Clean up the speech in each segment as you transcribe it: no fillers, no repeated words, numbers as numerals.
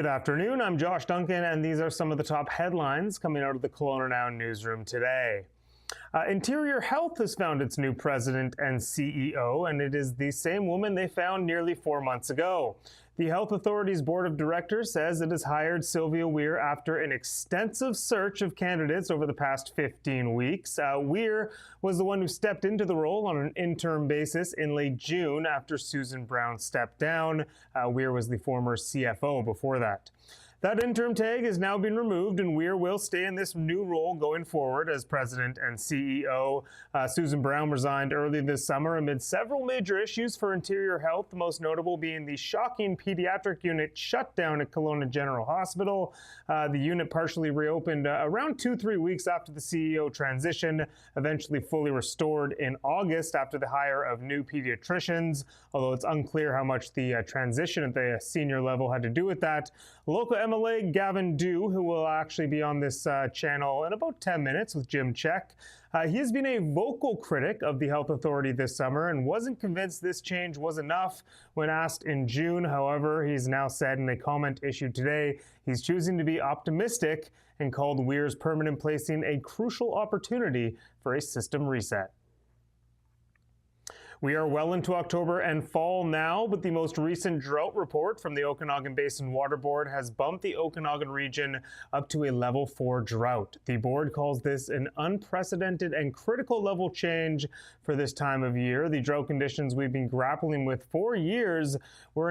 Good afternoon, I'm Josh Duncan, and these are some of the top headlines coming out of the KelownaNow newsroom today. Interior Health has found its new president and CEO, and it is the same woman they found nearly 4 months ago. The Health Authority's Board of Directors says it has hired Sylvia Weir after an extensive search of candidates over the past 15 weeks. Weir was the one who stepped into the role on an interim basis in late June after Susan Brown stepped down. Weir was the former CFO before that. That interim tag has now been removed, and Weir will stay in this new role going forward as president and CEO. Susan Brown resigned early this summer amid several major issues for Interior Health, the most notable being the shocking pediatric unit shutdown at Kelowna General Hospital. The unit partially reopened around 2-3 weeks after the CEO transition, eventually fully restored in August after the hire of new pediatricians, although it's unclear how much the transition at the senior level had to do with that. Local MLA Gavin Dew, who will actually be on this channel in about 10 minutes with Jim Check. He has been a vocal critic of the Health Authority this summer and wasn't convinced this change was enough when asked in June. However, he's now said in a comment issued today he's choosing to be optimistic and called Weir's permanent placing a crucial opportunity for a system reset. We are well into October and fall now, but the most recent drought report from the Okanagan Basin Water Board has bumped the Okanagan region up to a level 4 drought. The board calls this an unprecedented and critical level change for this time of year. The drought conditions we've been grappling with for years were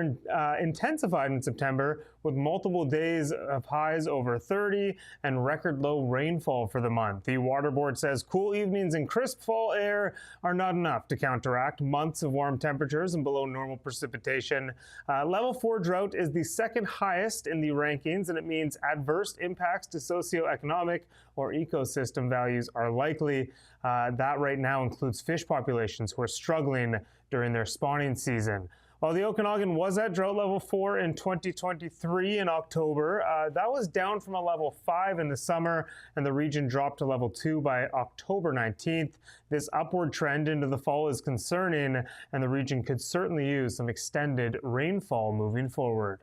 intensified in September, with multiple days of highs over 30 and record low rainfall for the month. The Water Board says cool evenings and crisp fall air are not enough to counteract months of warm temperatures and below normal precipitation. Level 4 drought is the second highest in the rankings, and it means adverse impacts to socioeconomic or ecosystem values are likely. That right now includes fish populations who are struggling during their spawning season. While the Okanagan was at drought level 4 in 2023 in October, that was down from a level 5 in the summer, and the region dropped to level 2 by October 19th. This upward trend into the fall is concerning, and the region could certainly use some extended rainfall moving forward.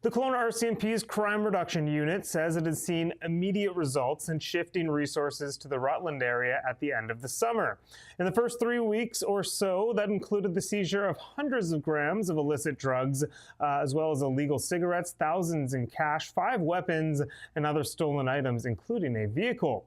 The Kelowna RCMP's Crime Reduction Unit says it has seen immediate results in shifting resources to the Rutland area at the end of the summer. In the first 3 weeks or so, that included the seizure of hundreds of grams of illicit drugs, as well as illegal cigarettes, thousands in cash, 5 weapons, and other stolen items, including a vehicle.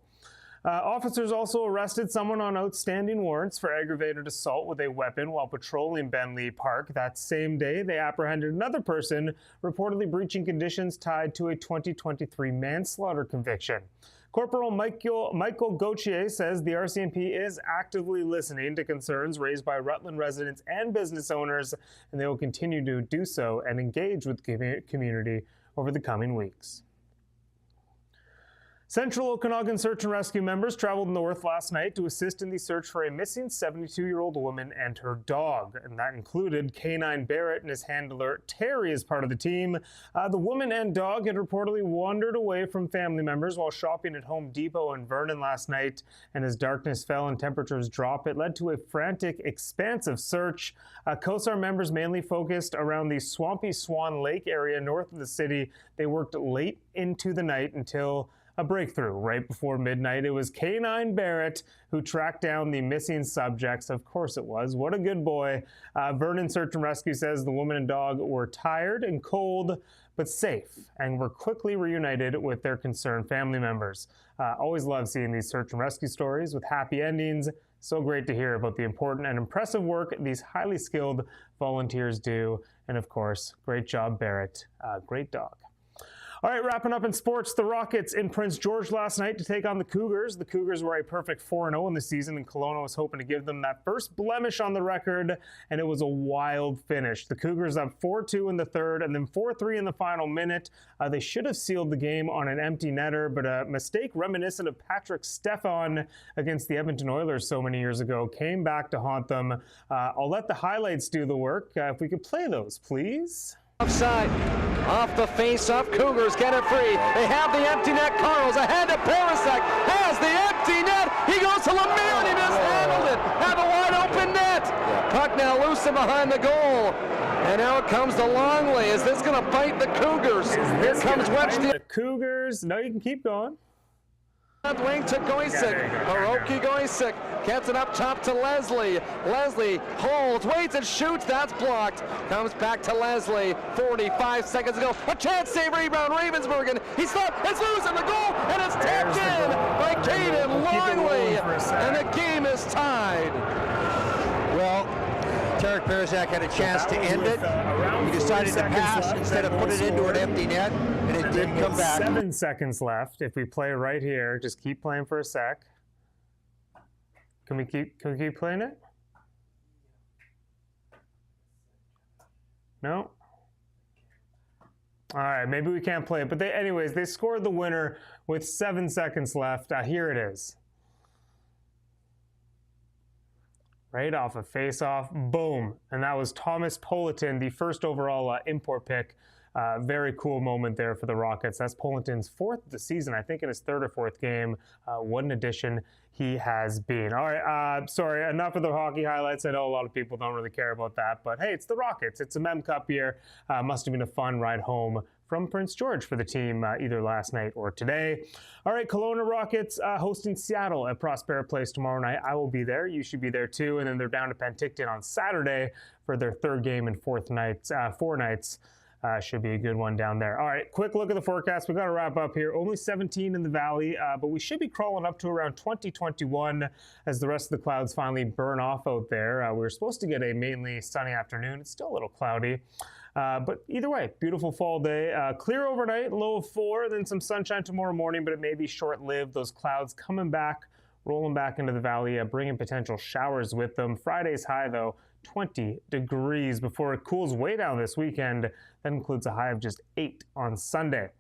Officers also arrested someone on outstanding warrants for aggravated assault with a weapon while patrolling Bentley Park. That same day, they apprehended another person reportedly breaching conditions tied to a 2023 manslaughter conviction. Corporal Michael Gauthier says the RCMP is actively listening to concerns raised by Rutland residents and business owners, and they will continue to do so and engage with the community over the coming weeks. Central Okanagan Search and Rescue members traveled north last night to assist in the search for a missing 72-year-old woman and her dog, and that included K9 Barrett and his handler Terry as part of the team. The woman and dog had reportedly wandered away from family members while shopping at Home Depot in Vernon last night, and as darkness fell and temperatures dropped, it led to a frantic, expansive search. COSAR members mainly focused around the swampy Swan Lake area north of the city. They worked late into the night until a breakthrough right before midnight. It was K9 Barrett who tracked down the missing subjects. Of course it was. What a good boy. Vernon Search and Rescue says the woman and dog were tired and cold, but safe, and were quickly reunited with their concerned family members. Always love seeing these search and rescue stories with happy endings. So great to hear about the important and impressive work these highly skilled volunteers do. And of course, great job, Barrett. Great dog. All right, wrapping up in sports, the Rockets in Prince George last night to take on the Cougars. The Cougars were a perfect 4-0 in the season, and Kelowna was hoping to give them that first blemish on the record, and it was a wild finish. The Cougars up 4-2 in the third and then 4-3 in the final minute. They should have sealed the game on an empty netter, but a mistake reminiscent of Patrick Stefan against the Edmonton Oilers so many years ago came back to haunt them. I'll let the highlights do the work. If we could play those, please. Offside, off the face-off, Cougars get it free. They have the empty net. Carl's ahead to Parasek, has the empty net. He goes to Lemire and he mishandled it. Have a wide open net. Puck now loose and behind the goal. And out comes the Longley. Is this going to bite the Cougars? Here comes Wedge. The Cougars. No, you can keep going. Wing to Goysick. Hiroki Goysick gets it up top to Leslie. Leslie holds, waits and shoots. That's blocked. Comes back to Leslie. 45 seconds ago. A chance save rebound. Ravensburg. He stopped. It's loose in the goal. And it's tapped in by Caden Longley. And the game is tied. Well, Tarek Berzak had a chance to end it. He decided to pass instead of put it into an empty net, and it did come back. 7 seconds left. If we play right here, just keep playing for a sec. Can we keep playing it? No? All right, maybe we can't play it. But anyways, they scored the winner with 7 seconds left. Here it is. Right off a face-off, boom. And that was Thomas Politin, the first overall import pick. Very cool moment there for the Rockets. That's Politin's 4th of the season, I think in his 3rd or 4th game. What an addition he has been. All right, sorry, enough of the hockey highlights. I know a lot of people don't really care about that, but hey, it's the Rockets. It's a Mem Cup year. Must have been a fun ride home from Prince George for the team either last night or today. All right, Kelowna Rockets hosting Seattle at Prospera Place tomorrow night. I will be there. You should be there too. And then they're down to Penticton on Saturday for their 3rd game in 4 nights. Should be a good one down there. All right, quick look at the forecast. We've got to wrap up here. Only 17 in the valley, but we should be crawling up to around 20-21 as the rest of the clouds finally burn off out there. We were supposed to get a mainly sunny afternoon. It's still a little cloudy. But either way, beautiful fall day. Clear overnight, low of 4, then some sunshine tomorrow morning, but it may be short-lived. Those clouds coming back, rolling back into the valley, bringing potential showers with them. Friday's high, though, 20 degrees before it cools way down this weekend. That includes a high of just 8 on Sunday.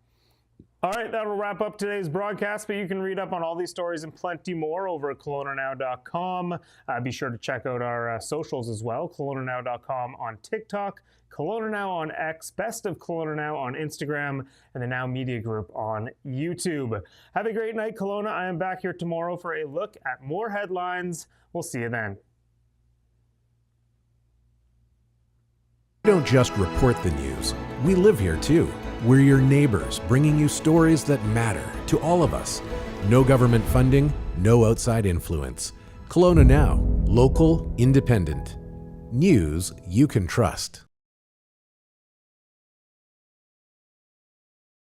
All right, that'll wrap up today's broadcast, but you can read up on all these stories and plenty more over at KelownaNow.com. Be sure to check out our socials as well, KelownaNow.com on TikTok, KelownaNow on X, Best of KelownaNow on Instagram, and the Now Media Group on YouTube. Have a great night, Kelowna. I am back here tomorrow for a look at more headlines. We'll see you then. We don't just report the news. We live here too. We're your neighbors, bringing you stories that matter to all of us. No government funding, no outside influence. Kelowna Now, local, independent. News you can trust.